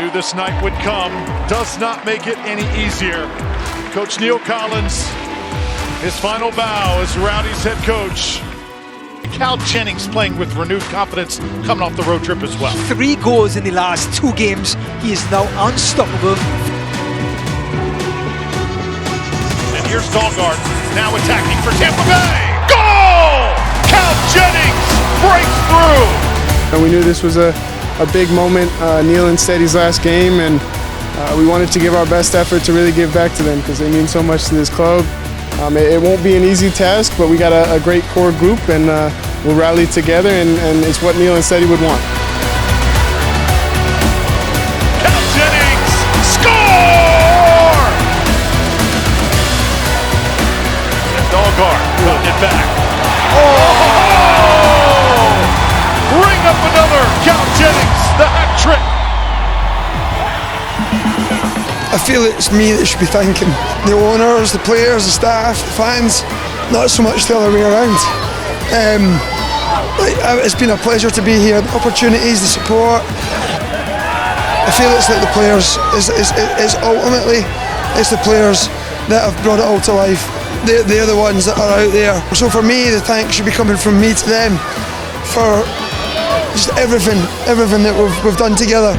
knew this night would come. Does not make it any easier. Coach Neill Collins, his final bow as Rowdies head coach. Cal Jennings playing with renewed confidence coming off the road trip as well. 3 goals in the last 2 games. He is now unstoppable. And here's Dahlgard now attacking for Tampa Bay. Goal! Cal Jennings breaks through. And we knew this was a big moment, Neill and Steady's last game, and we wanted to give our best effort to really give back to them because they mean so much to this club. It won't be an easy task, but we got a great core group, and we'll rally together, and it's what Neill and Steady would want. Cal Jennings, score! And Dahlgard putting it back. Oh! Bring up another Cal Jennings, the hat trick. I feel it's me that should be thanking the owners, the players, the staff, the fans, not so much the other way around. It's been a pleasure to be here. The opportunities, the support. I feel it's like the players, is ultimately, it's the players that have brought it all to life. They're the ones that are out there. So for me, the thanks should be coming from me to them for just everything that we've done together.